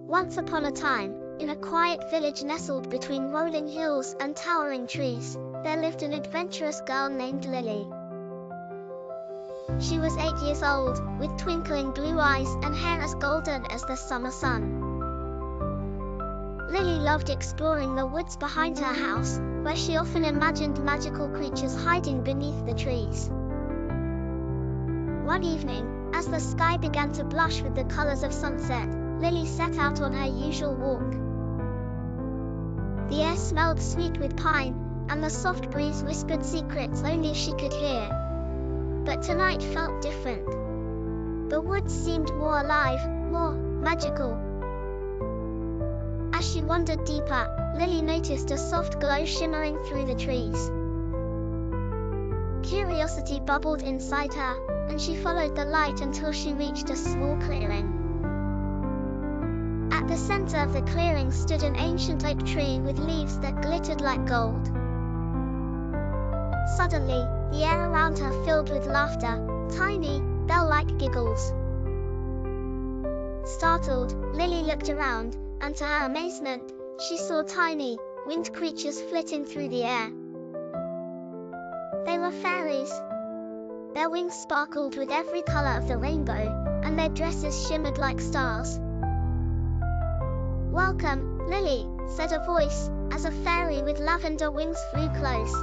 Once upon a time, in a quiet village nestled between rolling hills and towering trees, there lived an adventurous girl named Lily. She was 8 years old, with twinkling blue eyes and hair as golden as the summer sun. Lily loved exploring the woods behind her house, where she often imagined magical creatures hiding beneath the trees. One evening, as the sky began to blush with the colors of sunset, Lily set out on her usual walk. The air smelled sweet with pine, and the soft breeze whispered secrets only she could hear. But tonight felt different. The woods seemed more alive, more magical. As she wandered deeper, Lily noticed a soft glow shimmering through the trees. Curiosity bubbled inside her, and she followed the light until she reached a small clearing. At the center of the clearing stood an ancient oak tree with leaves that glittered like gold. Suddenly, the air around her filled with laughter, tiny, bell-like giggles. Startled, Lily looked around, and to her amazement, she saw tiny, winged creatures flitting through the air. They were fairies. Their wings sparkled with every color of the rainbow, and their dresses shimmered like stars. "Welcome, Lily," said a voice, as a fairy with lavender wings flew close.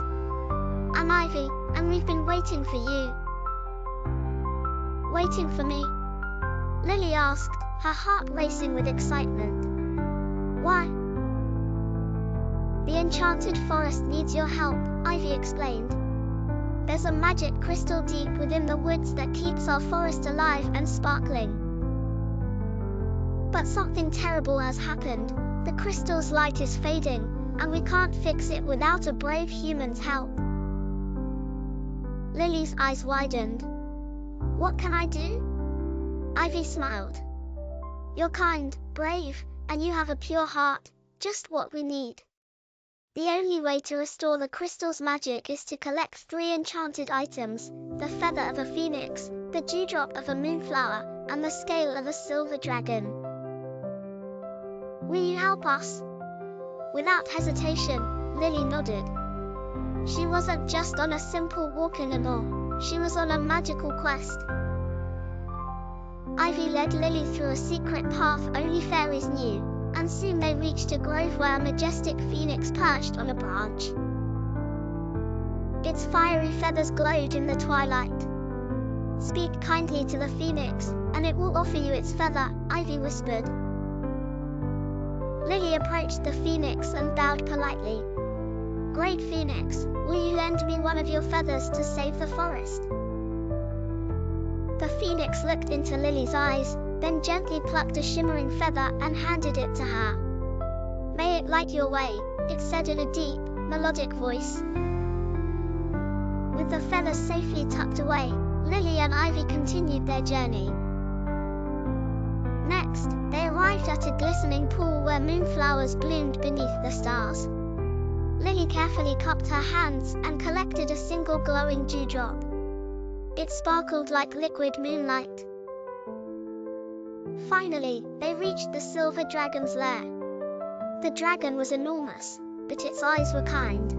"I'm Ivy, and we've been waiting for you." "Waiting for me?" Lily asked, her heart racing with excitement. "Why?" "The enchanted forest needs your help," Ivy explained. "There's a magic crystal deep within the woods that keeps our forest alive and sparkling. But something terrible has happened. The crystal's light is fading, and we can't fix it without a brave human's help." Lily's eyes widened. "What can I do?" Ivy smiled. "You're kind, brave, and you have a pure heart, just what we need. The only way to restore the crystal's magic is to collect 3 enchanted items: the feather of a phoenix, the dewdrop of a moonflower, and the scale of a silver dragon. Will you help us?" Without hesitation, Lily nodded. She wasn't just on a simple walk anymore, she was on a magical quest. Ivy led Lily through a secret path only fairies knew, and soon they reached a grove where a majestic phoenix perched on a branch. Its fiery feathers glowed in the twilight. "Speak kindly to the phoenix, and it will offer you its feather," Ivy whispered. Lily approached the phoenix and bowed politely. "Great Phoenix, will you lend me one of your feathers to save the forest?" The phoenix looked into Lily's eyes, then gently plucked a shimmering feather and handed it to her. "May it light your way," it said in a deep, melodic voice. With the feathers safely tucked away, Lily and Ivy continued their journey. Next, they arrived at a glistening pool where moonflowers bloomed beneath the stars. Lily carefully cupped her hands and collected a single glowing dewdrop. It sparkled like liquid moonlight. Finally, they reached the silver dragon's lair. The dragon was enormous, but its eyes were kind.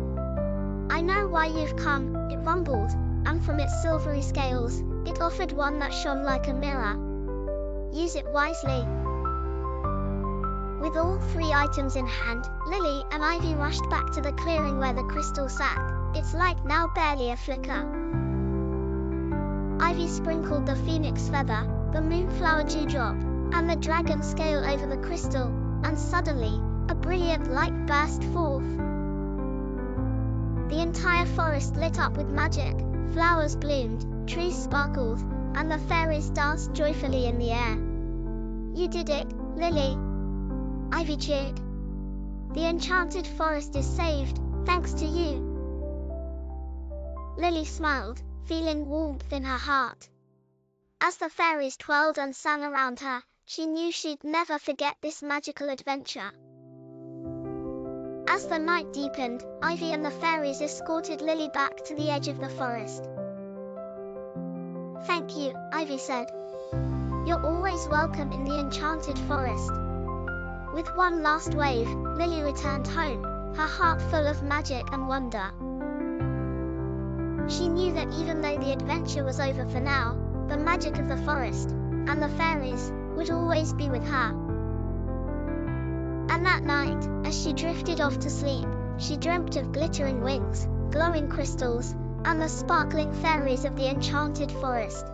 "I know why you've come," it rumbled, and from its silvery scales, it offered one that shone like a mirror. "Use it wisely." With all 3 items in hand, Lily and Ivy rushed back to the clearing where the crystal sat, its light now barely a flicker. Ivy sprinkled the phoenix feather, the moonflower dewdrop, and the dragon scale over the crystal, and suddenly, a brilliant light burst forth. The entire forest lit up with magic, flowers bloomed, trees sparkled, and the fairies danced joyfully in the air. "You did it, Lily!" Ivy cheered. "The enchanted forest is saved, thanks to you." Lily smiled, feeling warmth in her heart. As the fairies twirled and sang around her, she knew she'd never forget this magical adventure. As the night deepened, Ivy and the fairies escorted Lily back to the edge of the forest. "Thank you," Ivy said. "You're always welcome in the enchanted forest." With one last wave, Lily returned home, her heart full of magic and wonder. She knew that even though the adventure was over for now, the magic of the forest, and the fairies, would always be with her. And that night, as she drifted off to sleep, she dreamt of glittering wings, glowing crystals, and the sparkling fairies of the enchanted forest,